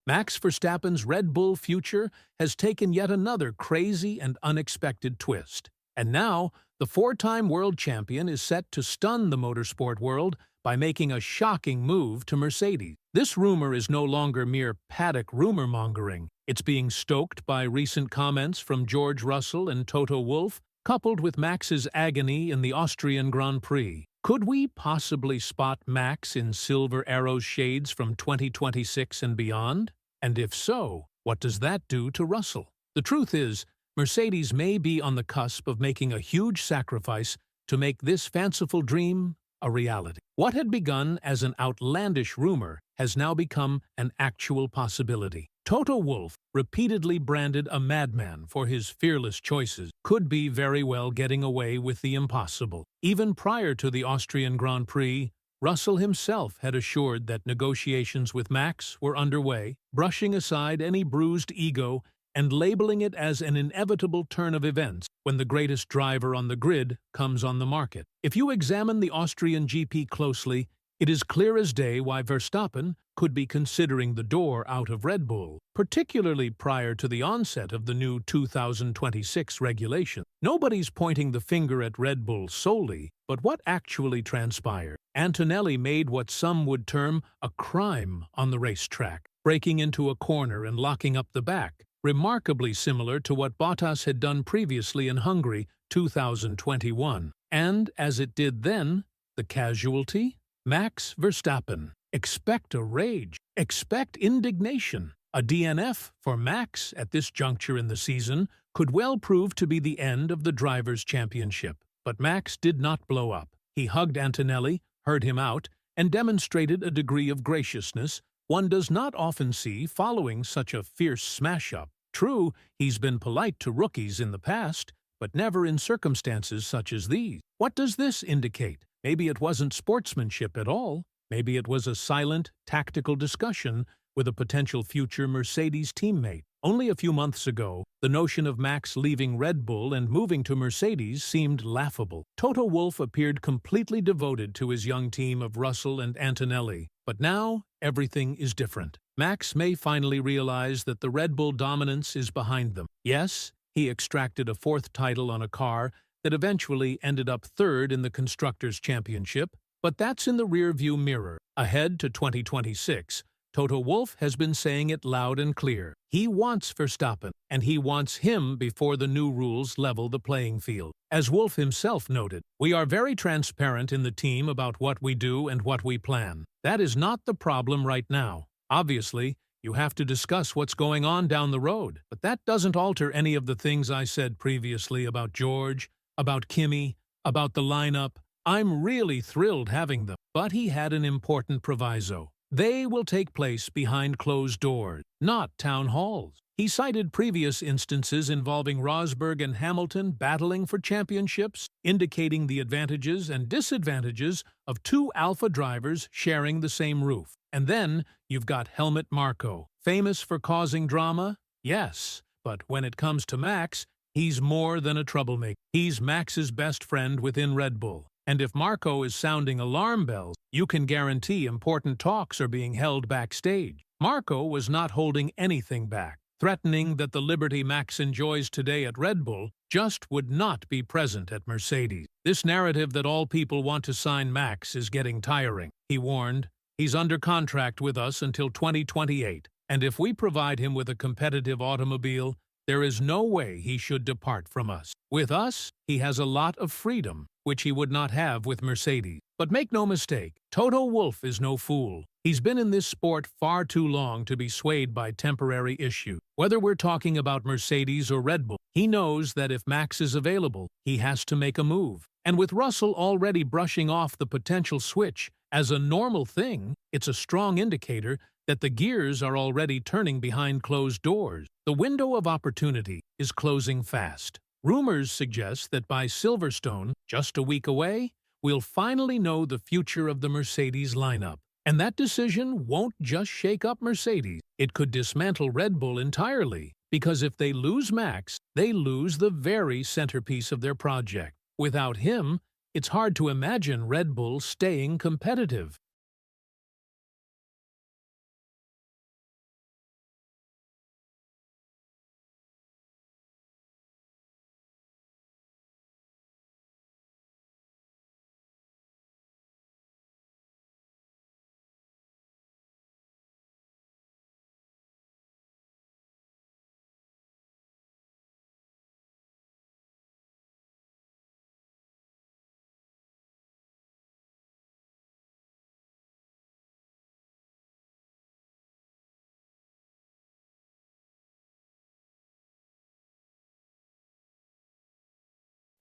Max Verstappen's Red Bull future has taken yet another crazy and unexpected twist. And now, the four-time world champion is set to stun the motorsport world by making a shocking move to Mercedes. This rumor is no longer mere paddock rumor-mongering. It's being stoked by recent comments from George Russell and Toto Wolff, coupled with Max's agony in the Austrian Grand Prix. Could we possibly spot Max in Silver Arrow's shades from 2026 and beyond? And if so, what does that do to Russell? The truth is, Mercedes may be on the cusp of making a huge sacrifice to make this fanciful dream a reality. What had begun as an outlandish rumor has now become an actual possibility. Toto Wolff, repeatedly branded a madman for his fearless choices, could be very well getting away with the impossible. Even prior to the Austrian Grand Prix, Russell himself had assured that negotiations with Max were underway, brushing aside any bruised ego and labeling it as an inevitable turn of events when the greatest driver on the grid comes on the market. If you examine the Austrian GP closely, it is clear as day why Verstappen could be considering the door out of Red Bull, particularly prior to the onset of the new 2026 regulation. Nobody's pointing the finger at Red Bull solely, but what actually transpired? Antonelli made what some would term a crime on the racetrack, breaking into a corner and locking up the back, remarkably similar to what Bottas had done previously in Hungary 2021. And, as it did then, the casualty? Max Verstappen. Expect a rage. Expect indignation. A DNF for Max at this juncture in the season could well prove to be the end of the Drivers' Championship. But Max did not blow up. He hugged Antonelli, heard him out, and demonstrated a degree of graciousness one does not often see following such a fierce smash-up. True, he's been polite to rookies in the past, but never in circumstances such as these. What does this indicate? Maybe it wasn't sportsmanship at all. Maybe it was a silent, tactical discussion with a potential future Mercedes teammate. Only a few months ago, the notion of Max leaving Red Bull and moving to Mercedes seemed laughable. Toto Wolff appeared completely devoted to his young team of Russell and Antonelli. But now, everything is different. Max may finally realize that the Red Bull dominance is behind them. Yes, he extracted a fourth title on a car that eventually ended up third in the Constructors' Championship, but that's in the rear-view mirror. Ahead to 2026, Toto Wolff has been saying it loud and clear. He wants Verstappen, and he wants him before the new rules level the playing field. As Wolff himself noted, "We are very transparent in the team about what we do and what we plan. That is not the problem right now. Obviously, you have to discuss what's going on down the road, but that doesn't alter any of the things I said previously about George, about Kimi, about the lineup. I'm really thrilled having them." But he had an important proviso. They will take place behind closed doors, not town halls. He cited previous instances involving Rosberg and Hamilton battling for championships, indicating the advantages and disadvantages of two alpha drivers sharing the same roof. And then you've got Helmut Marko, famous for causing drama, yes, but when it comes to Max, he's more than a troublemaker. He's Max's best friend within Red Bull. And if Marko is sounding alarm bells, you can guarantee important talks are being held backstage. Marko was not holding anything back, threatening that the liberty Max enjoys today at Red Bull just would not be present at Mercedes. This narrative that all people want to sign Max is getting tiring. He warned, "He's under contract with us until 2028, and if we provide him with a competitive automobile, there is no way he should depart from us. With us, he has a lot of freedom, which he would not have with Mercedes." But make no mistake, Toto Wolff is no fool. He's been in this sport far too long to be swayed by temporary issues. Whether we're talking about Mercedes or Red Bull, he knows that if Max is available, he has to make a move. And with Russell already brushing off the potential switch as a normal thing, it's a strong indicator that the gears are already turning behind closed doors. The window of opportunity is closing fast. Rumors suggest that by Silverstone, just a week away, we'll finally know the future of the Mercedes lineup. And that decision won't just shake up Mercedes. It could dismantle Red Bull entirely, because if they lose Max, they lose the very centerpiece of their project. Without him, it's hard to imagine Red Bull staying competitive.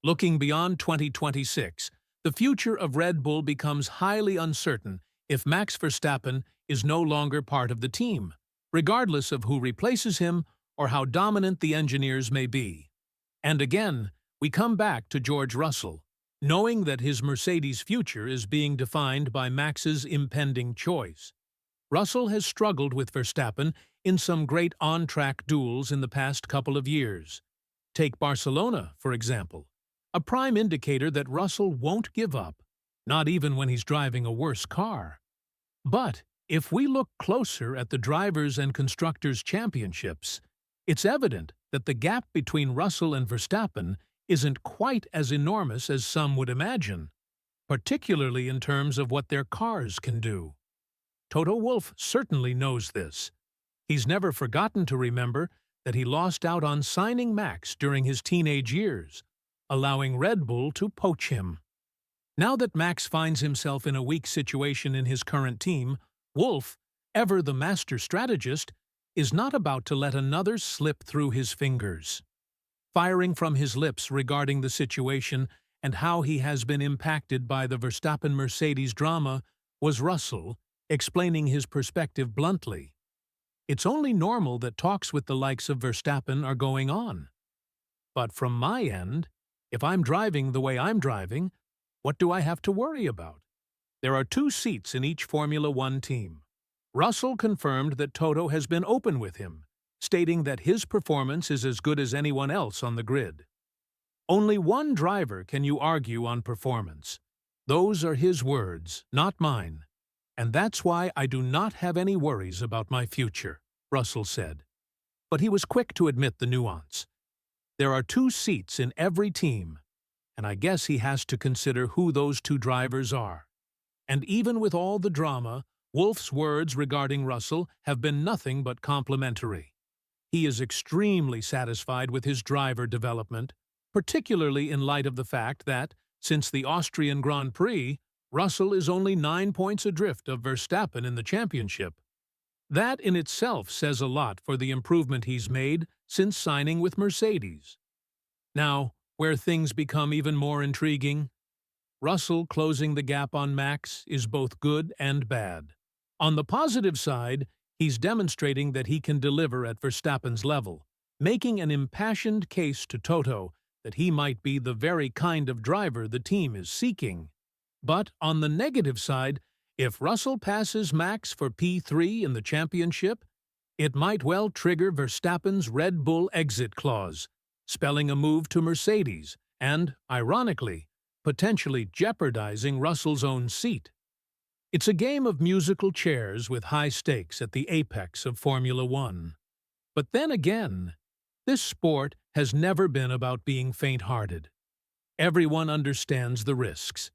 Looking beyond 2026, the future of Red Bull becomes highly uncertain if Max Verstappen is no longer part of the team, regardless of who replaces him or how dominant the engineers may be. And again, we come back to George Russell, knowing that his Mercedes' future is being defined by Max's impending choice. Russell has struggled with Verstappen in some great on-track duels in the past couple of years. Take Barcelona, for example, a prime indicator that Russell won't give up, not even when he's driving a worse car. But if we look closer at the Drivers' and Constructors' Championships, it's evident that the gap between Russell and Verstappen isn't quite as enormous as some would imagine, particularly in terms of what their cars can do. Toto Wolff certainly knows this. He's never forgotten to remember that he lost out on signing Max during his teenage years, allowing Red Bull to poach him. Now that Max finds himself in a weak situation in his current team, Wolff, ever the master strategist, is not about to let another slip through his fingers. Firing from his lips regarding the situation and how he has been impacted by the Verstappen-Mercedes drama was Russell, explaining his perspective bluntly. It's only normal that talks with the likes of Verstappen are going on. But from my end, if I'm driving the way I'm driving, what do I have to worry about? There are 2 seats in each Formula One team. Russell confirmed that Toto has been open with him, stating that his performance is as good as anyone else on the grid. Only one driver can you argue on performance. Those are his words, not mine. And that's why I do not have any worries about my future, Russell said. But he was quick to admit the nuance. There are 2 seats in every team, and I guess he has to consider who those 2 drivers are. And even with all the drama, Wolff's words regarding Russell have been nothing but complimentary. He is extremely satisfied with his driver development, particularly in light of the fact that, since the Austrian Grand Prix, Russell is only 9 points adrift of Verstappen in the championship. That in itself says a lot for the improvement he's made since signing with Mercedes. Now, where things become even more intriguing, Russell closing the gap on Max is both good and bad. On the positive side, he's demonstrating that he can deliver at Verstappen's level, making an impassioned case to Toto that he might be the very kind of driver the team is seeking. But on the negative side, if Russell passes Max for P3 in the championship, it might well trigger Verstappen's Red Bull exit clause, spelling a move to Mercedes and, ironically, potentially jeopardizing Russell's own seat. It's a game of musical chairs with high stakes at the apex of Formula One. But then again, this sport has never been about being faint-hearted. Everyone understands the risks.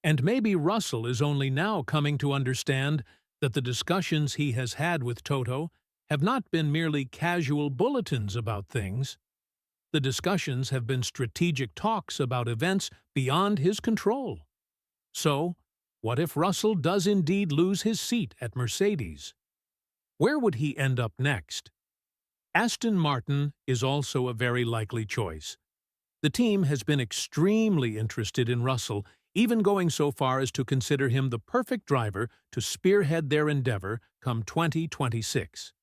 And maybe Russell is only now coming to understand that the discussions he has had with Toto have not been merely casual bulletins about things. The discussions have been strategic talks about events beyond his control. So, what if Russell does indeed lose his seat at Mercedes? Where would he end up next? Aston Martin is also a very likely choice. The team has been extremely interested in Russell, even going so far as to consider him the perfect driver to spearhead their endeavor come 2026.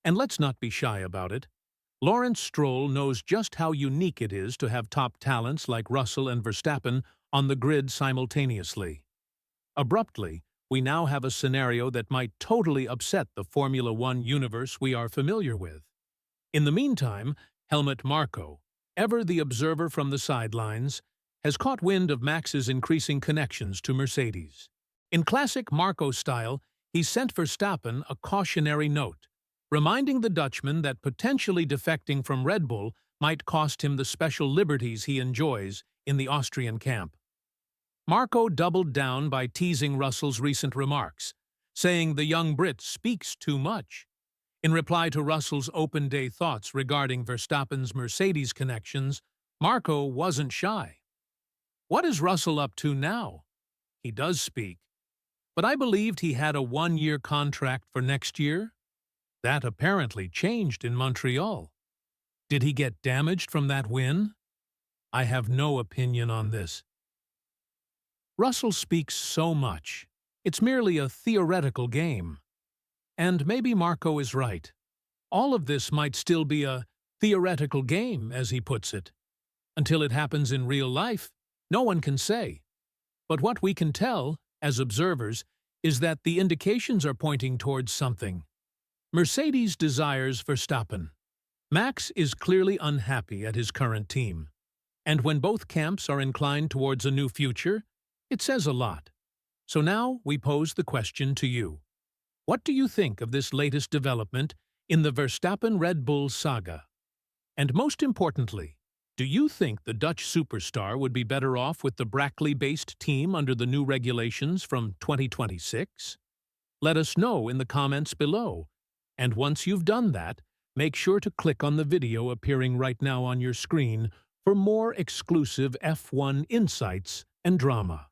And let's not be shy about it. Lawrence Stroll knows just how unique it is to have top talents like Russell and Verstappen on the grid simultaneously. Abruptly, we now have a scenario that might totally upset the Formula One universe we are familiar with. In the meantime, Helmut Marko, ever the observer from the sidelines, has caught wind of Max's increasing connections to Mercedes. In classic Marko style, he sent Verstappen a cautionary note, reminding the Dutchman that potentially defecting from Red Bull might cost him the special liberties he enjoys in the Austrian camp. Marko doubled down by teasing Russell's recent remarks, saying the young Brit speaks too much. In reply to Russell's open-day thoughts regarding Verstappen's Mercedes connections, Marko wasn't shy. What is Russell up to now? He does speak. But I believed he had a 1-year contract for next year. That apparently changed in Montreal. Did he get damaged from that win? I have no opinion on this. Russell speaks so much. It's merely a theoretical game. And maybe Marco is right. All of this might still be a theoretical game, as he puts it. Until it happens in real life, no one can say. But what we can tell, as observers, is that the indications are pointing towards something. Mercedes desires Verstappen. Max is clearly unhappy at his current team. And when both camps are inclined towards a new future, it says a lot. So now we pose the question to you. What do you think of this latest development in the Verstappen-Red Bull saga? And most importantly, do you think the Dutch superstar would be better off with the Brackley-based team under the new regulations from 2026? Let us know in the comments below. And once you've done that, make sure to click on the video appearing right now on your screen for more exclusive F1 insights and drama.